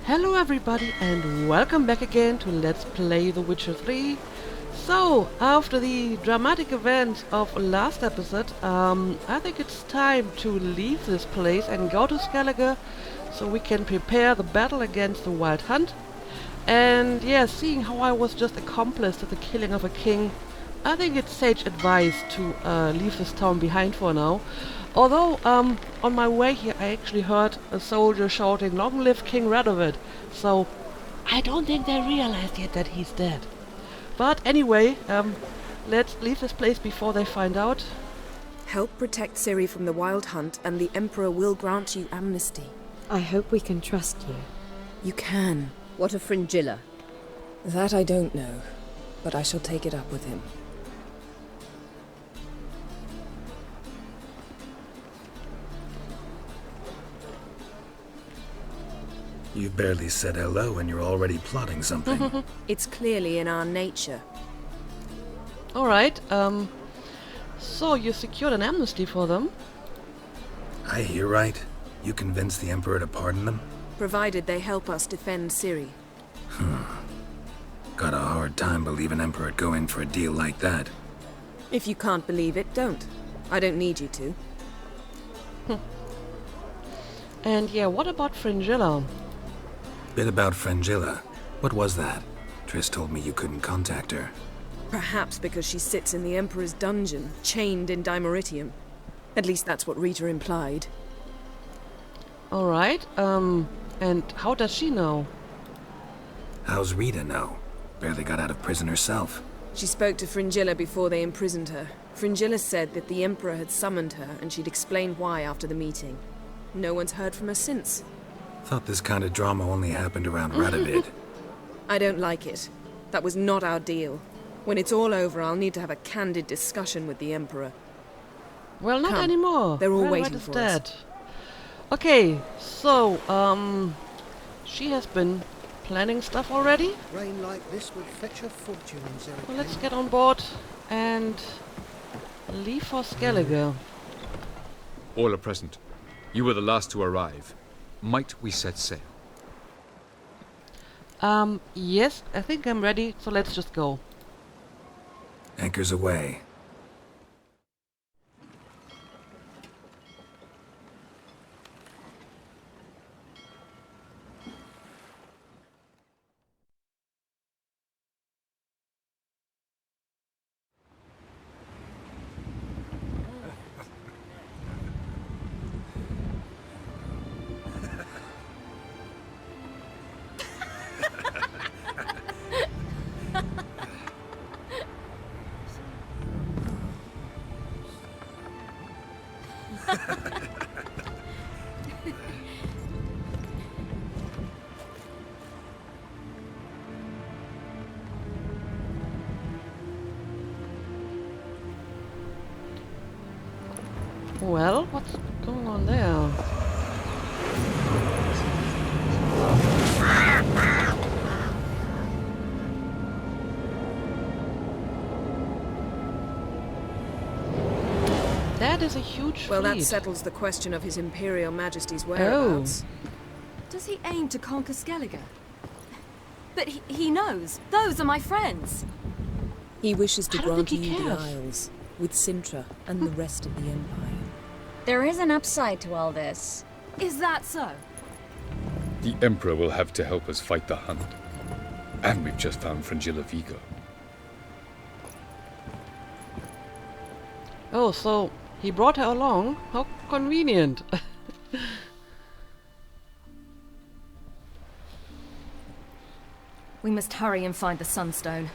Hello everybody and welcome back again to Let's Play The Witcher 3. So, after the dramatic events of last episode, I think it's time to leave this place and go to Skellige so we can prepare the battle against the Wild Hunt. And yeah, seeing how I was just accomplice to the killing of a king, I think it's sage advice to leave this town behind for now. Although, on my way here I actually heard a soldier shouting, "Long live King Radovid!" So, I don't think they realized yet that he's dead. But anyway, let's leave this place before they find out. Help protect Ciri from the Wild Hunt and the Emperor will grant you amnesty. I hope we can trust you. You can. What of Fringilla? That I don't know, but I shall take it up with him. You've barely said hello and you're already plotting something. It's clearly in our nature. Alright, so you secured an amnesty for them? I hear right. You convinced the Emperor to pardon them? Provided they help us defend Ciri. Got a hard time believing Emperor'd go in for a deal like that. If you can't believe it, don't. I don't need you to. And yeah, what about Fringilla? Bit about Fringilla. What was that? Triss told me you couldn't contact her. Perhaps because she sits in the Emperor's dungeon, chained in Dimeritium. At least that's what Rita implied. Alright, and how does she know? How's Rita know? Barely got out of prison herself. She spoke to Fringilla before they imprisoned her. Fringilla said that the Emperor had summoned her and she'd explained why after the meeting. No one's heard from her since. Thought this kind of drama only happened around Radovid. I don't like it. That was not our deal. When it's all over, I'll need to have a candid discussion with the Emperor. Well, not Come. anymore. They're all Radovid waiting is for dead. us. Okay, so, she has been planning stuff already. Rain like this would fetch a fortune in Zurich. Well, let's get on board and leave for Skellige. All are present. You were the last to arrive. Might we set sail? Yes, I think I'm ready, so let's just go. Anchors away. Well, what's going on there? That is a huge Well, that fleet. settles the question of His Imperial Majesty's whereabouts. Does he aim to conquer Skellige? But he knows. Those are my friends. He wishes to I don't grant think he you the cares. Isles, with Sintra and the rest of the Empire. There is an upside to all this. Is that so? The Emperor will have to help us fight the Hunt. And we've just found Fringilla Vigo. Oh, so he brought her along? How convenient. We must hurry and find the Sunstone.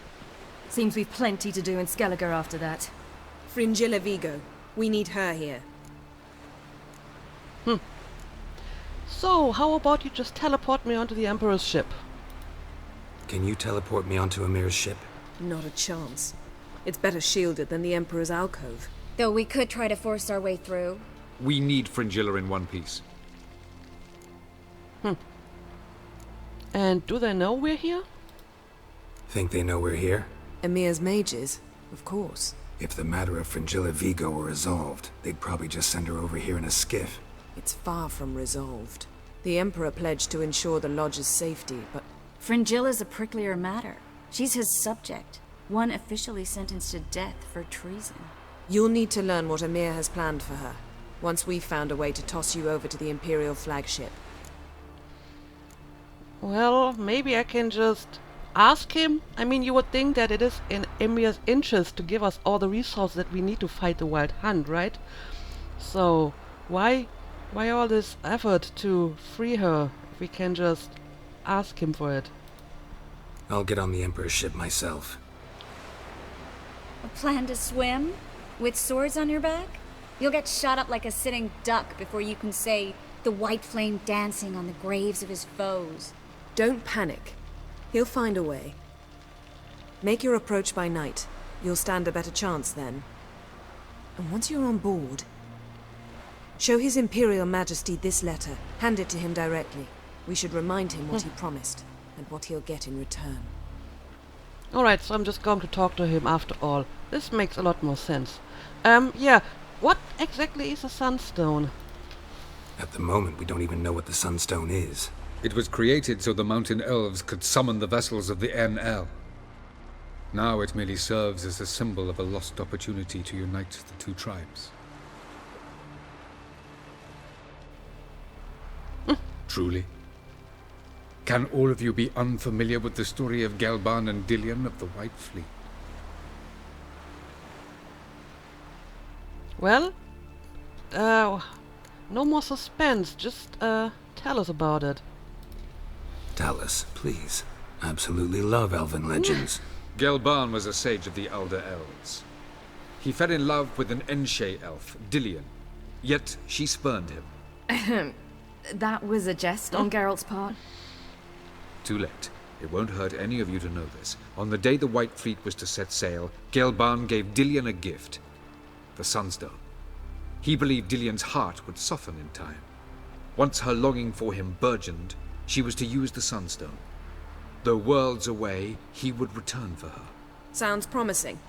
Seems we've plenty to do in Skellige after that. Fringilla Vigo. We need her here. So, how about you just teleport me onto the Emperor's ship? Can you teleport me onto Amir's ship? Not a chance. It's better shielded than the Emperor's alcove. Though we could try to force our way through. We need Fringilla in one piece. And do they know we're here? Think they know we're here? Emir's mages, of course. If the matter of Fringilla Vigo were resolved, they'd probably just send her over here in a skiff. It's far from resolved. The Emperor pledged to ensure the Lodge's safety, but Fringilla's a pricklier matter. She's his subject, one officially sentenced to death for treason. you'll need to learn what Emir has planned for her, once we've found a way to toss you over to the Imperial flagship. Well, maybe I can just ask him. I mean, you would think that it is in Emir's interest to give us all the resources that we need to fight the Wild Hunt, right? So, why all this effort to free her if we can just ask him for it? I'll get on the Emperor's ship myself. A plan to swim? With swords on your back? You'll get shot up like a sitting duck before you can say the white flame dancing on the graves of his foes. Don't panic. He'll find a way. Make your approach by night. You'll stand a better chance then. And once you're on board, show His Imperial Majesty this letter. Hand it to him directly. We should remind him what he promised, and what he'll get in return. Alright, so I'm just going to talk to him after all. This makes a lot more sense. Yeah, what exactly is a Sunstone? At the moment, we don't even know what the Sunstone is. It was created so the mountain elves could summon the vessels of the NL. Now it merely serves as a symbol of a lost opportunity to unite the two tribes. Truly? Can all of you be unfamiliar with the story of Gelban and Dillion of the White Fleet? Well, no more suspense, just tell us about it. Tell us, please. Absolutely love elven legends. Gelban was a sage of the Elder Elves. He fell in love with an Enshe elf, Dillion, yet she spurned him. That was a jest on Geralt's part. Too late. It won't hurt any of you to know this. On the day the White Fleet was to set sail, Gelban gave Dillion a gift. The Sunstone. He believed Dillion's heart would soften in time. Once her longing for him burgeoned, she was to use the Sunstone. Though worlds away, he would return for her. Sounds promising.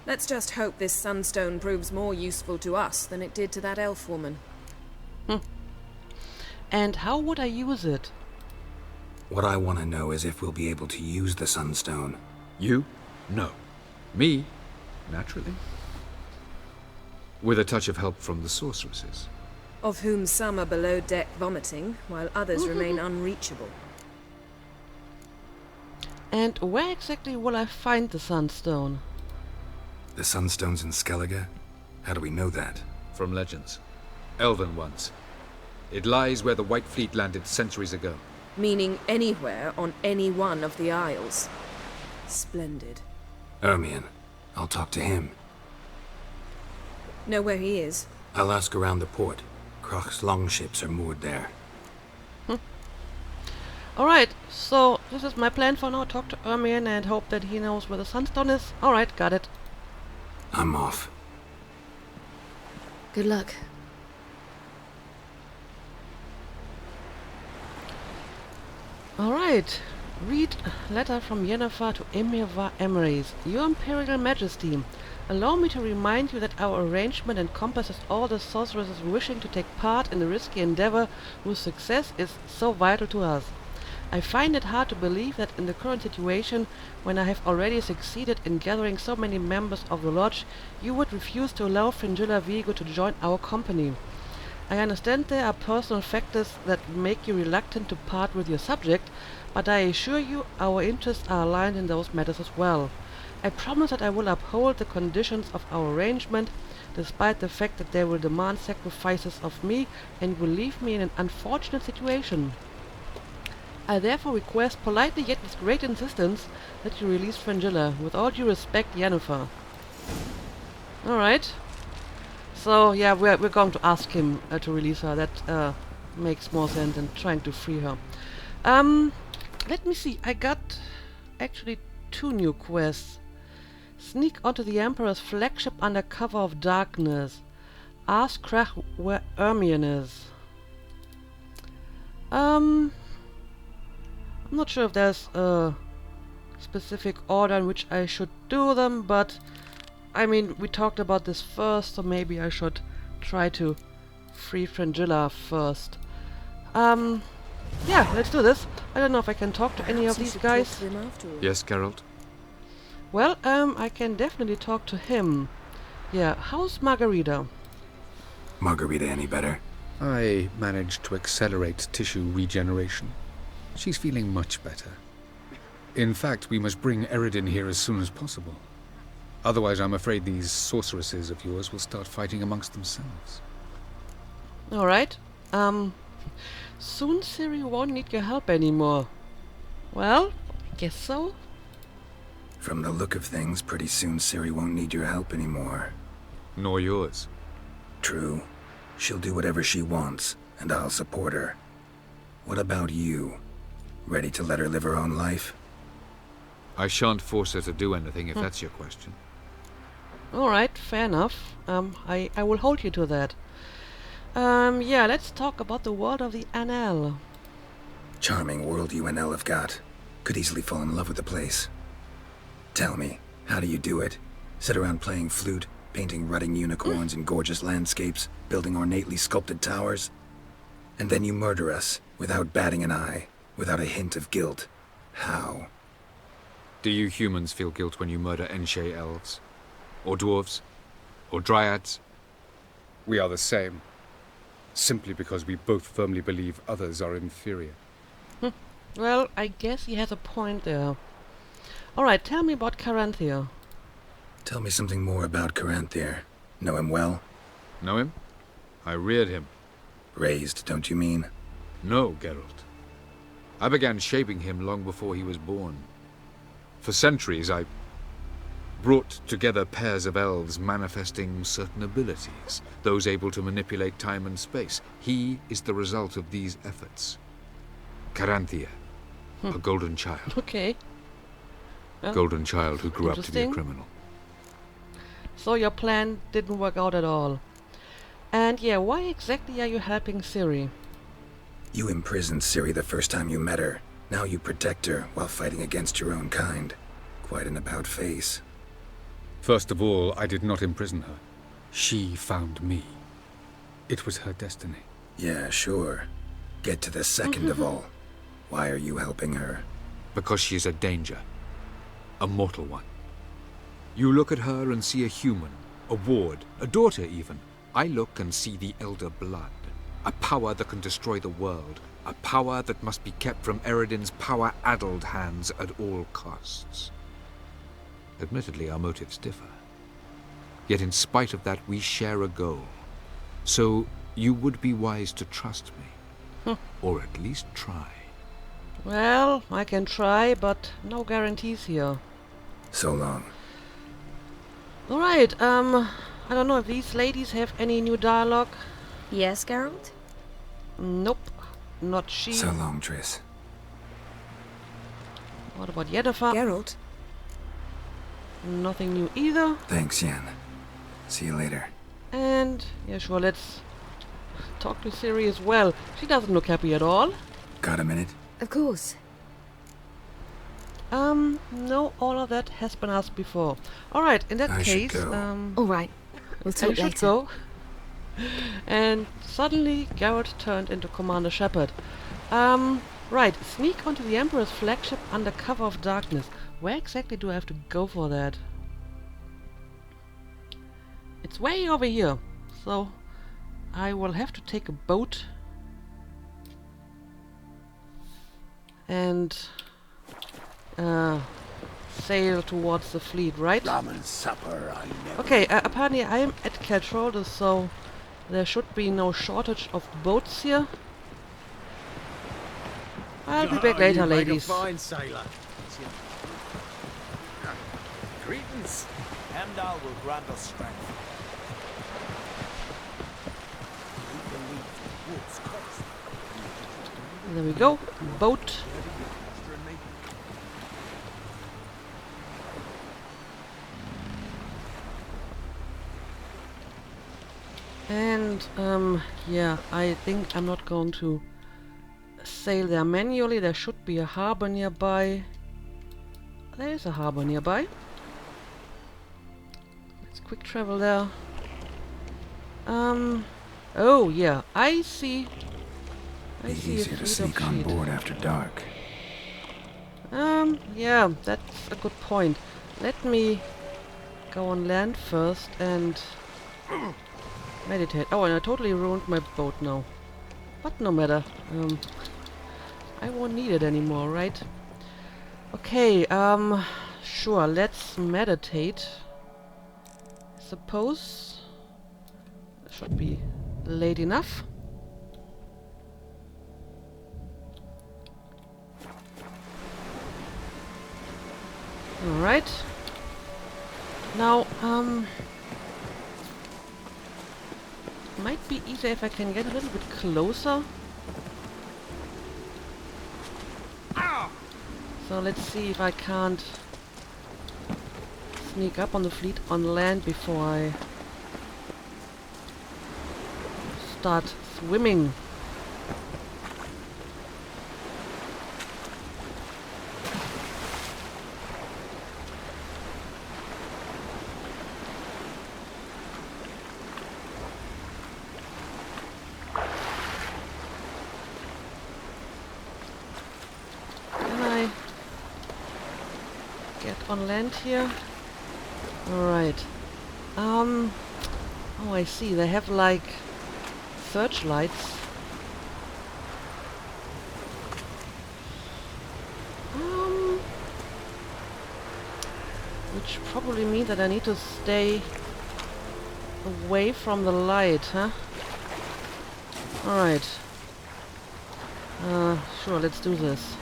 Let's just hope this Sunstone proves more useful to us than it did to that elf woman. And how would I use it? What I want to know is if we'll be able to use the Sunstone. You? No. Me? Naturally. With a touch of help from the sorceresses. Of whom some are below deck vomiting, while others remain unreachable. And where exactly will I find the Sunstone? The Sunstone's in Skellige? How do we know that? From legends. Elven ones. It lies where the White Fleet landed centuries ago. Meaning anywhere on any one of the isles. Splendid. Ermion. I'll talk to him. Know where he is? I'll ask around the port. Croc's longships are moored there. Alright, so this is my plan for now. Talk to Ermion and hope that he knows where the Sunstone is. Alright, got it. I'm off. Good luck. Alright, read letter from Yennefer to Emir var Emreis. Your Imperial Majesty, allow me to remind you that our arrangement encompasses all the sorceresses wishing to take part in the risky endeavor whose success is so vital to us. I find it hard to believe that in the current situation, when I have already succeeded in gathering so many members of the Lodge, you would refuse to allow Fringilla Vigo to join our company. I understand there are personal factors that make you reluctant to part with your subject, but I assure you our interests are aligned in those matters as well. I promise that I will uphold the conditions of our arrangement, despite the fact that they will demand sacrifices of me and will leave me in an unfortunate situation. I therefore request politely yet with great insistence that you release Fringilla. With all due respect, Yennefer. Alright. So, yeah, we're going to ask him to release her. That makes more sense than trying to free her. Let me see. I got actually 2 new quests. Sneak onto the Emperor's flagship under cover of darkness. Ask Krach where Ermion is. I'm not sure if there's a specific order in which I should do them, but I mean, we talked about this first, so maybe I should try to free Fringilla first. Yeah, let's do this. I don't know if I can talk to any of Perhaps you these should guys. talk to him afterwards. Yes, Geralt? Well, I can definitely talk to him. Yeah, how's Margarita? Margarita any better? I managed to accelerate tissue regeneration. She's feeling much better. In fact, we must bring Eredin here as soon as possible. Otherwise, I'm afraid these sorceresses of yours will start fighting amongst themselves. Alright. Soon Ciri won't need your help anymore. Well, I guess so. From the look of things, pretty soon Ciri won't need your help anymore. Nor yours. True. She'll do whatever she wants, and I'll support her. What about you? Ready to let her live her own life? I shan't force her to do anything if that's your question. Alright, fair enough. I will hold you to that. Yeah, let's talk about the world of the Anel. Charming world you and Elle have got. Could easily fall in love with the place. Tell me, how do you do it? Sit around playing flute, painting rutting unicorns in gorgeous landscapes, building ornately sculpted towers? And then you murder us, without batting an eye, without a hint of guilt. How? Do you humans feel guilt when you murder Enshe elves? Or dwarves? Or dryads? We are the same. Simply because we both firmly believe others are inferior. Well, I guess he has a point there. Alright, tell me about Caranthea. Tell me something more about Caranthea. Know him well? Know him? I reared him. Raised, don't you mean? No, Geralt. I began shaping him long before he was born. For centuries, I brought together pairs of elves manifesting certain abilities, those able to manipulate time and space. He is the result of these efforts. Caranthea, a golden child. Okay. Well, Golden child who grew up to be a interesting. criminal. So your plan didn't work out at all. And yeah, why exactly are you helping Ciri? You imprisoned Ciri the first time you met her. Now you protect her while fighting against your own kind. Quite an about-face. First of all, I did not imprison her. She found me. It was her destiny. Yeah, sure. Get to the second of all. Why are you helping her? Because she is a danger. A mortal one. You look at her and see a human, a ward, a daughter even. I look and see the Elder Blood. A power that can destroy the world. A power that must be kept from Eredin's power-addled hands at all costs. Admittedly, our motives differ. Yet in spite of that, we share a goal. So, you would be wise to trust me. Or at least try. Well, I can try, but no guarantees here. So long. Alright, I don't know if these ladies have any new dialogue. Yes, Geralt? Nope, not she. So long, Triss. What about Yennefer? Geralt, Nothing new either. Thanks, Yen. See you later. And yeah, sure, let's talk to Ciri as well. She doesn't look happy at all. Got a minute? Of course. No, all of that has been asked before. Alright, in that I should case, go. All right. We'll I talk should later. go. And suddenly Garrett turned into Commander Shepard. Right, sneak onto the Emperor's flagship under cover of darkness. Where exactly do I have to go for that? It's way over here, so I will have to take a boat and sail towards the fleet, right? Ramen supper, I never... Okay, apparently I am at Caltroldus, so there should be no shortage of boats here. I'll be back later, ladies. You make a fine sailor. Greetings. Heimdall will grant us strength. We believe the woods coast. There we go. Boat. And, yeah, I think I'm not going to sail there manually. There should be a harbor nearby. There is a harbor nearby. Let's quick travel there. Oh, yeah, I see Be easier to sneak on board after dark. Yeah, that's a good point. Let me go on land first and meditate. Oh, and I totally ruined my boat now. But no matter. I won't need it anymore, right? Okay, sure, let's meditate. Suppose it should be late enough. Alright. Now, might be easier if I can get a little bit closer. So let's see if I can't sneak up on the fleet on land before I start swimming. On land here. Alright. Oh, I see. They have like searchlights. Which probably means that I need to stay away from the light, huh? Alright. Sure, let's do this.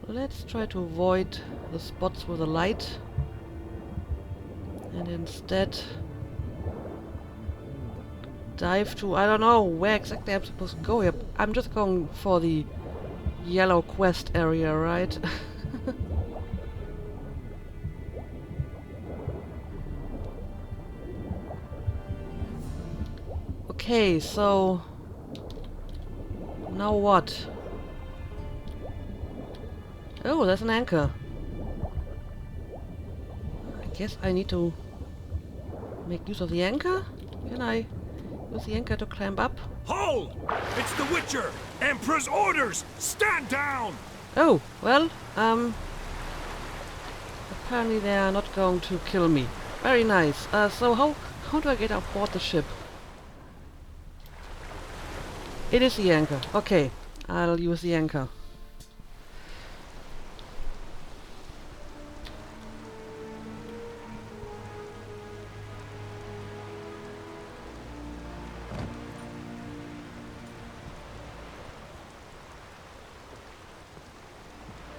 Let's try to avoid the spots with the light and instead dive to, I don't know where exactly I'm supposed to go here. I'm just going for the yellow quest area, right? Okay, so now what? Oh, there's an anchor. I guess I need to make use of the anchor? Can I use the anchor to climb up? Hold! It's the Witcher! Emperor's orders! Stand down! Oh, well, apparently they are not going to kill me. Very nice. So how do I get aboard the ship? It is the anchor. Okay, I'll use the anchor.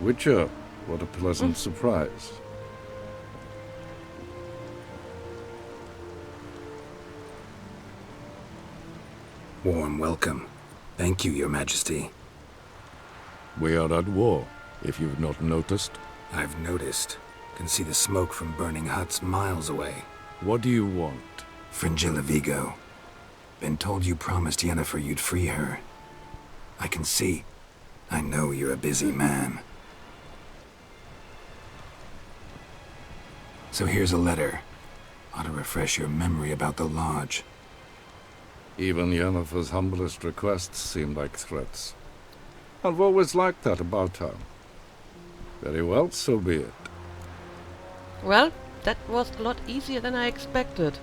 Witcher, what a pleasant surprise. Warm welcome. Thank you, Your Majesty. We are at war, if you've not noticed. I've noticed. Can see the smoke from burning huts miles away. What do you want? Fringilla Vigo. Been told you promised Yennefer you'd free her. I can see. I know you're a busy man. So here's a letter. Ought to refresh your memory about the lodge. Even Yennefer's humblest requests seem like threats. I've always liked that about her. Very well, so be it. Well, that was a lot easier than I expected.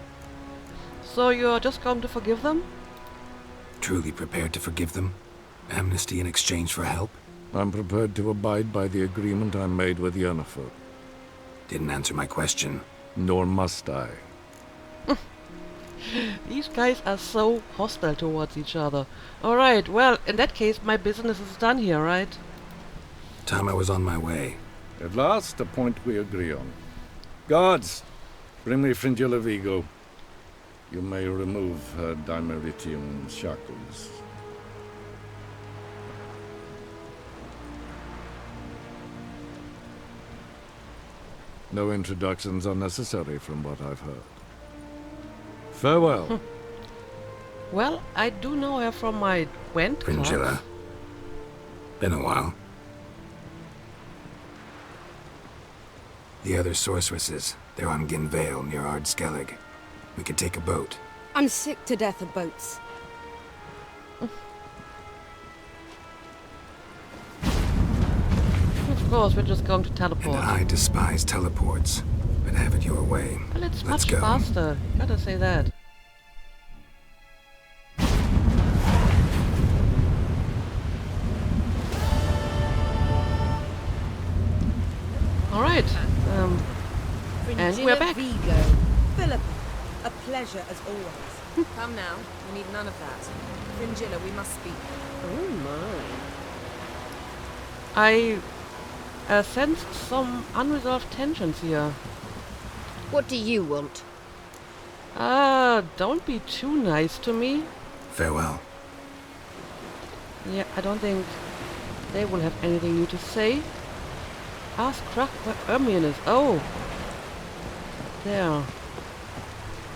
So you're just going to forgive them? Truly prepared to forgive them? Amnesty in exchange for help? I'm prepared to abide by the agreement I made with Yennefer. Didn't answer my question. Nor must I. These guys are so hostile towards each other. Alright, well, in that case, my business is done here, right? Time I was on my way. At last, a point we agree on. Guards, bring me Fringilla Vigo. You may remove her dimeritium shackles. No introductions are necessary from what I've heard. Farewell. Well, I do know her from my Gwent class. Fringilla. Been a while. The other sorceresses, they're on Ginvale near Ard Skellige. We could take a boat. I'm sick to death of boats. Of course, we're just going to teleport. And I despise teleports, but have it your way. Well, it's Let's much go. faster. Gotta say that. Alright. And we're back. Vigo. Philippa, a pleasure as always. Come now, we need none of that. Fringilla, we must speak. Oh my. I sensed some unresolved tensions here. What do you want? Don't be too nice to me. Farewell. Yeah, I don't think they will have anything new to say. Ask Krach where Ermion is. Oh! There.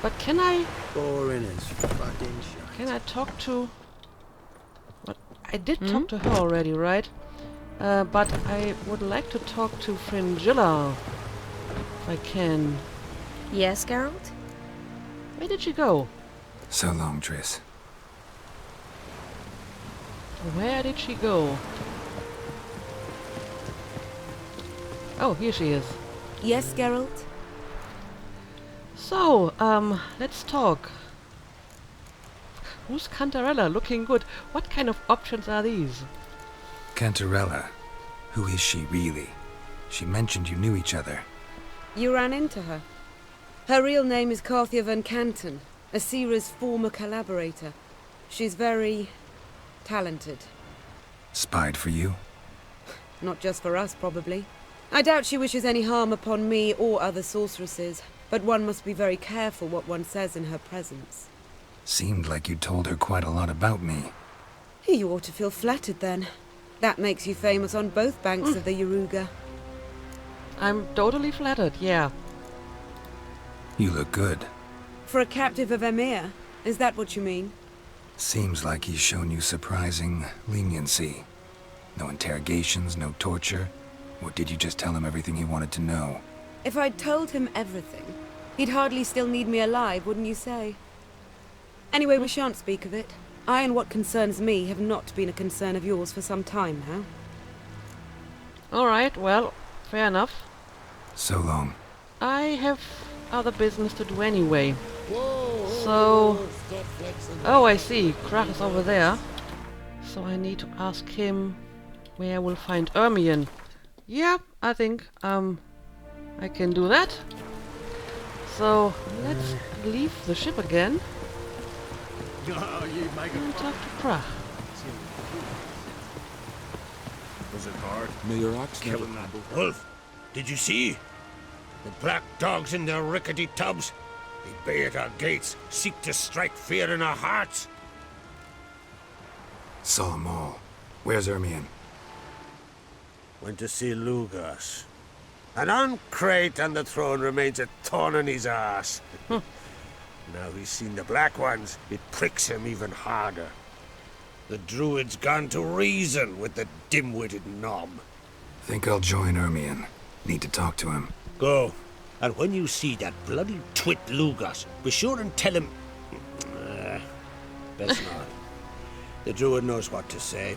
But can I... Can I talk to... What? I did talk to her already, right? But I would like to talk to Fringilla. If I can. Yes, Geralt? Where did she go? So long, Triss. Where did she go? Oh, here she is. Yes, Geralt? So, let's talk. Who's Cantarella? Looking good. What kind of options are these? Cantarella. Who is she, really? She mentioned you knew each other. You ran into her. Her real name is Carthia van Canton, Asira's former collaborator. She's very... talented. Spied for you? Not just for us, probably. I doubt she wishes any harm upon me or other sorceresses, but one must be very careful what one says in her presence. Seemed like you told her quite a lot about me. You ought to feel flattered, then. That makes you famous on both banks of the Yaruga. I'm totally flattered, yeah. You look good. For a captive of Emir, is that what you mean? Seems like he's shown you surprising leniency. No interrogations, no torture. Or did you just tell him everything he wanted to know? If I'd told him everything, he'd hardly still need me alive, wouldn't you say? Anyway, we shan't speak of it. I and what concerns me have not been a concern of yours for some time now. Alright, well, fair enough. So long. I have other business to do anyway. So... Oh, I see. Krach is over there. So I need to ask him where I will find Ermion. Yeah, I think I can do that. So let's leave the ship again and talk to Krach. Was it hard? May your ox never Killing that wolf. Did you see? The black dogs in their rickety tubs. They bay at our gates, seek to strike fear in our hearts. Saw 'em all. Where's Ermion? Went to see Lugas. And on Crate on the throne remains a thorn in his ass. Now he's seen the Black Ones, it pricks him even harder. The Druid's gone to reason with the dim-witted knob. Think I'll join Ermion. Need to talk to him. Go. And when you see that bloody twit Lugas, be sure and tell him... best not. The Druid knows what to say.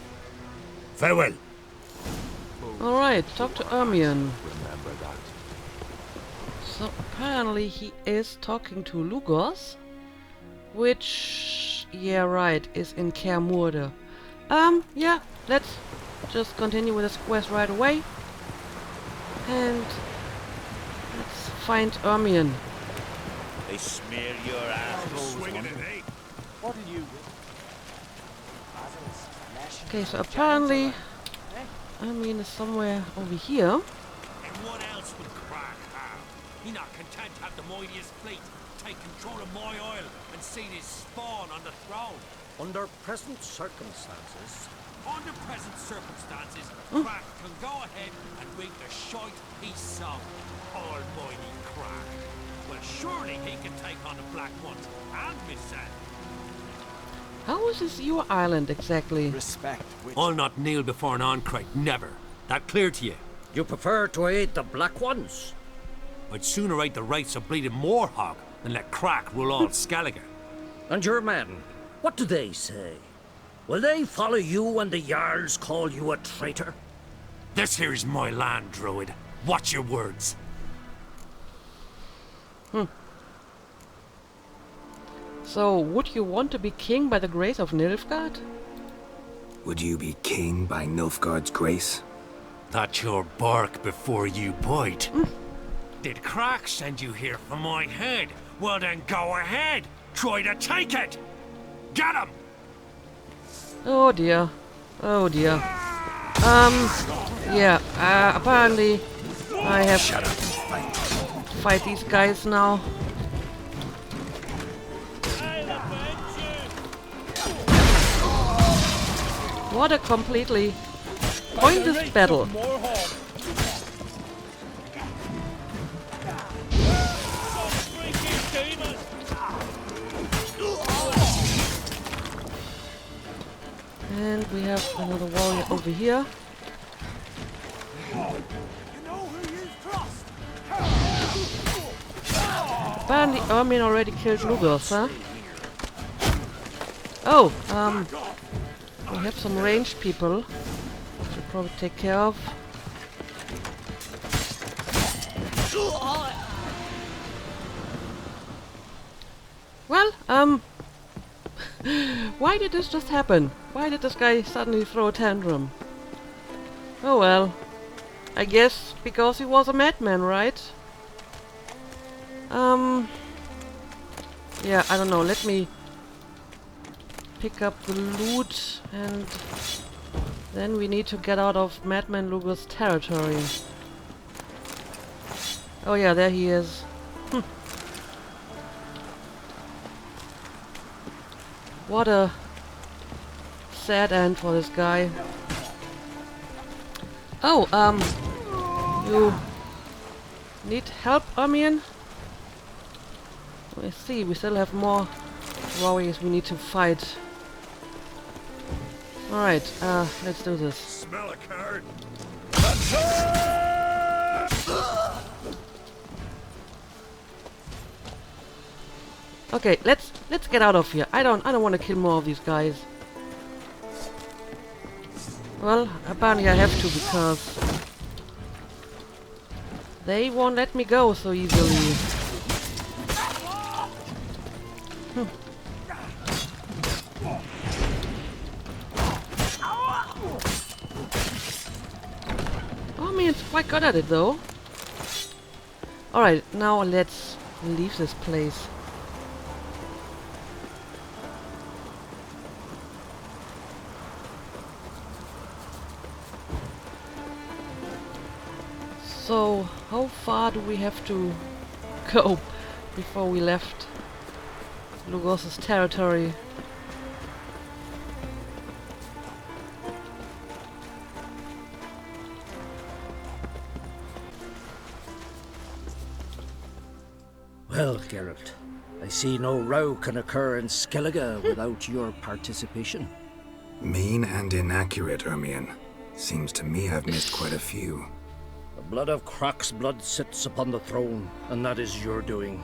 Farewell. Alright, talk to Ermion. So apparently he is talking to Lugos, which, yeah, right, is in Kaer Morda. Yeah, let's just continue with this quest right away. And let's find Ermion. They smear your ass. Swinging it, eh? Okay, so apparently Ermion is somewhere over here. And what else would Krach have? He not content to have the mightiest fleet take control of my oil and seen his spawn on the throne. Under present circumstances, Krach can go ahead and rig the shite he sowed. Almighty Krach. Well, surely he can take on the Black Ones and Missand. How is this your island exactly? respect which... I'll not kneel before an Ancrate, never. That clear to you? You prefer to aid the Black Ones? I'd sooner write the rights of bleeding Moorhog than let Crack rule all Skellige. And your men, what do they say? Will they follow you when the Jarls call you a traitor? This here's my land, Druid. Watch your words. So, would you want to be king by the grace of Nilfgaard? Would you be king by Nilfgaard's grace? That's your bark before you bite. Did Crack send you here for my head? Well then go ahead. Try to take it. Get him! Oh dear. Oh dear. Yeah, apparently I have to fight these guys now. What a completely pointless battle. And we have another warrior over here. Apparently Ermin already killed Lugos, huh? Oh, we have some ranged people. Should probably take care of. Well, why did this just happen? Why did this guy suddenly throw a tantrum? Oh well. I guess because he was a madman, right? Yeah, I don't know. Let me pick up the loot and then we need to get out of Madman Lugos' territory. Oh yeah, there he is. What a sad end for this guy. Oh, you need help, Ermin? Let's see, we still have more warriors we need to fight. Alright, let's do this. Smell a card. Okay, let's get out of here. I don't want to kill more of these guys. Well, apparently I have to because they won't let me go so easily. Oh, man, it's quite good at it though. Alright, now let's leave this place. So, how far do we have to go before we left Lugos' territory? Well, Geralt, I see no row can occur in Skellige without your participation. Mean and inaccurate, Ermion. Seems to me I've missed quite a few. The blood of Croc's blood sits upon the throne, and that is your doing.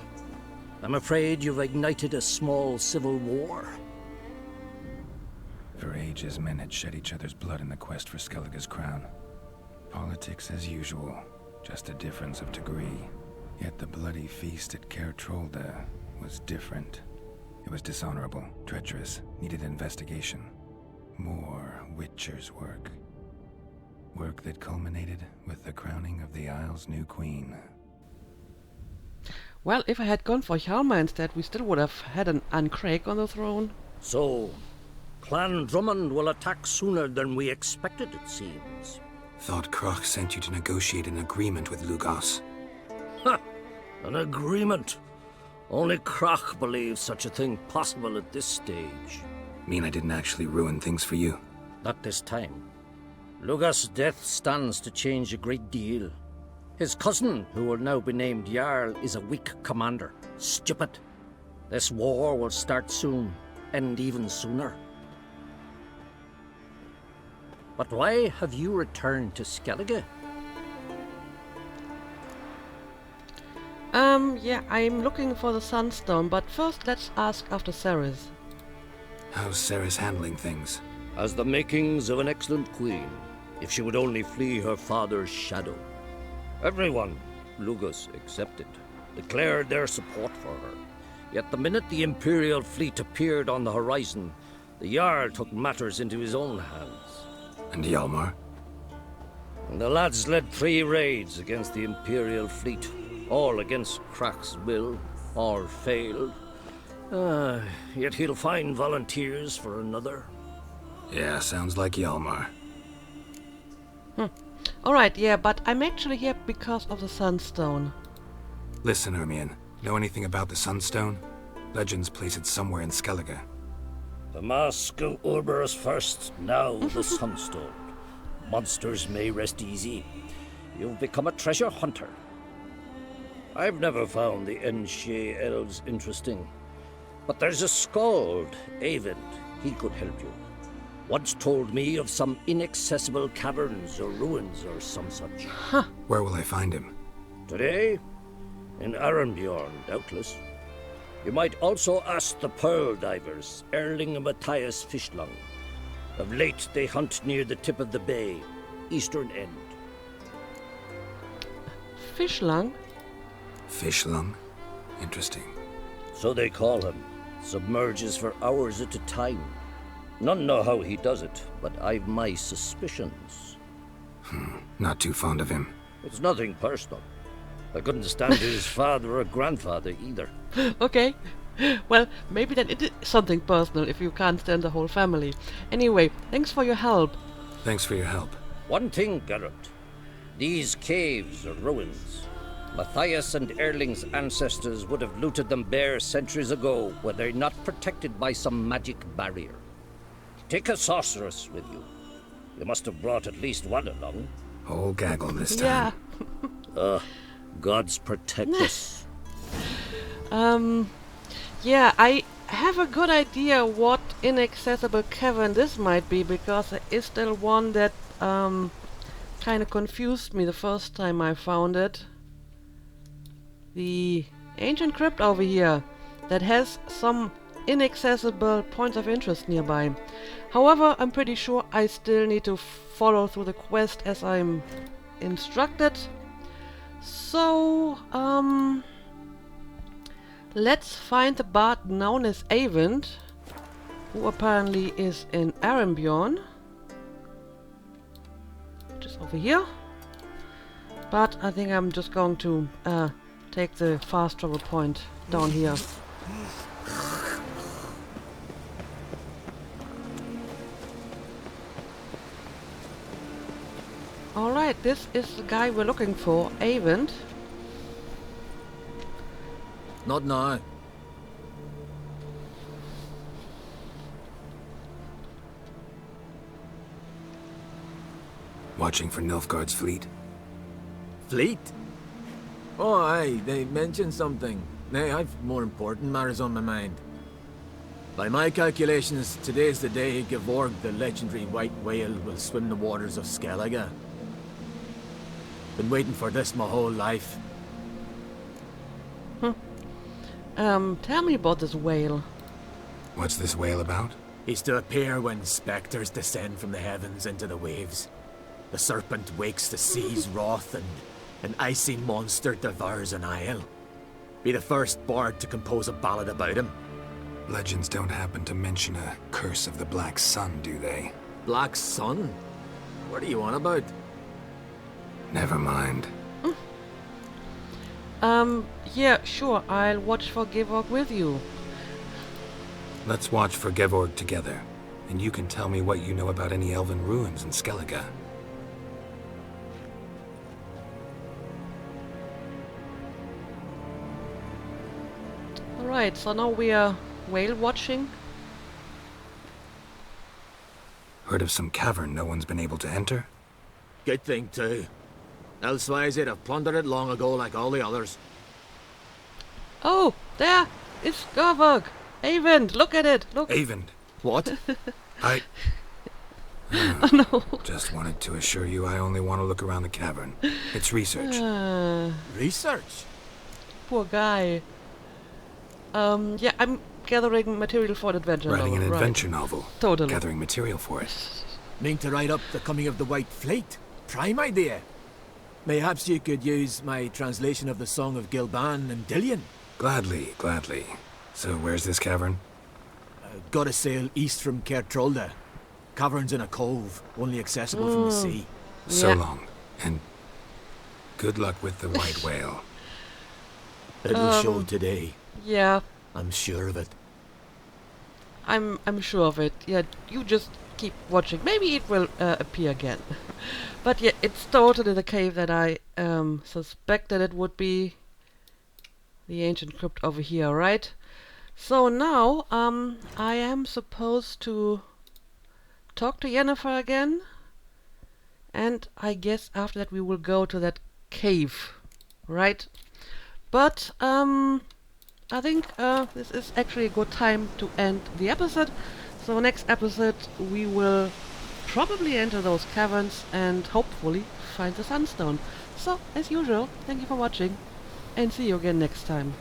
I'm afraid you've ignited a small civil war. For ages, men had shed each other's blood in the quest for Skellige's crown. Politics as usual, just a difference of degree. Yet the bloody feast at Caer Trolda was different. It was dishonorable, treacherous, needed investigation. More Witcher's work. Work that culminated with the crowning of the Isle's new queen. Well, if I had gone for Hjalmar instead, we still would have had an Uncrake on the throne. So, Clan Drummond will attack sooner than we expected, it seems. Thought Croc sent you to negotiate an agreement with Lugos. Ha! An agreement. Only Croc believes such a thing possible at this stage. Mean I didn't actually ruin things for you? Not this time. Lugos' death stands to change a great deal. His cousin, who will now be named Jarl, is a weak commander. Stupid. This war will start soon, end even sooner. But why have you returned to Skellige? Yeah, I'm looking for the Sunstone, but first let's ask after Ceres. How's Ceres handling things? Has the makings of an excellent queen, if she would only flee her father's shadow. Everyone, Lugus excepted, declared their support for her. Yet the minute the Imperial fleet appeared on the horizon, the Jarl took matters into his own hands. And Hjalmar? The lads led 3 raids against the Imperial fleet, all against Krak's will, all failed. Yet he'll find volunteers for another. Yeah, sounds like Hjalmar. Alright, yeah, but I'm actually here because of the Sunstone. Listen, Hermione, know anything about the Sunstone? Legends place it somewhere in Skellige. The mask of Urberus first, now the Sunstone. Monsters may rest easy. You've become a treasure hunter. I've never found the Enshe elves interesting. But there's a skald, Eyvind. He could help you. Once told me of some inaccessible caverns or ruins or some such. Where will I find him? Today? In Arambjorn, doubtless. You might also ask the pearl divers, Erling and Matthias Fishlung. Of late, they hunt near the tip of the bay, eastern end. Fishlung? Fishlung? Interesting. So they call him. Submerges for hours at a time. None know how he does it, but I've my suspicions. Not too fond of him. It's nothing personal. I couldn't stand his father or grandfather either. Okay. Well, maybe then it is something personal if you can't stand the whole family. Anyway, thanks for your help. Thanks for your help. One thing, Geralt. These caves are ruins. Matthias and Erling's ancestors would have looted them bare centuries ago were they not protected by some magic barrier. Take a sorceress with you. You must have brought at least one along. Whole gaggle this time. Yeah. Gods protect us. Yeah, I have a good idea what inaccessible cavern this might be, because there is still one that kind of confused me the first time I found it. The ancient crypt over here that has some inaccessible points of interest nearby. However, I'm pretty sure I still need to follow through the quest as I'm instructed. So, let's find the bard known as Eyvind, who apparently is in Arambjorn, which is over here. But I think I'm just going to take the fast travel point down here. Alright, this is the guy we're looking for, Eyvind. Not now. Watching for Nilfgaard's fleet? Fleet? Oh, aye, they mentioned something. Nay, I've more important matters on my mind. By my calculations, today's the day Gevorg, the legendary white whale, will swim the waters of Skellige. Been waiting for this my whole life. Tell me about this whale. What's this whale about? He's to appear when spectres descend from the heavens into the waves. The serpent wakes the sea's wrath and an icy monster devours an isle. Be the first bard to compose a ballad about him. Legends don't happen to mention a curse of the Black Sun, do they? Black Sun? What are you on about? Never mind. Yeah, sure, I'll watch for Gevorg with you. Let's watch for Gevorg together, and you can tell me what you know about any elven ruins in Skellige. Alright, so now we are whale watching. Heard of some cavern no one's been able to enter? Good thing too. Elsewise they'd have plundered it long ago like all the others. Oh, there! It's Gevorg! Eyvind, look at it! Look! Eyvind! What? Oh no! Just wanted to assure you I only want to look around the cavern. It's research. Research? Poor guy. Yeah, I'm gathering material for an adventure Writing novel. an right. adventure novel. Totally. Gathering material for it. Mean to write up the coming of the White Fleet? Prime idea. Mayhaps you could use my translation of the Song of Gilban and Dillion. Gladly, gladly. So where's this cavern? Gotta sail east from Kertrolda. Cavern's in a cove, only accessible from the sea. So long. And good luck with the white whale. It'll show today. Yeah. I'm sure of it. I'm sure of it. Yeah, you just keep watching. Maybe it will appear again. But yeah, it's totally the cave that I suspected it would be. The ancient crypt over here, right? So now, I am supposed to talk to Yennefer again. And I guess after that we will go to that cave, right? But, I think this is actually a good time to end the episode. So next episode we will probably enter those caverns and hopefully find the Sunstone. So, as usual, thank you for watching and see you again next time.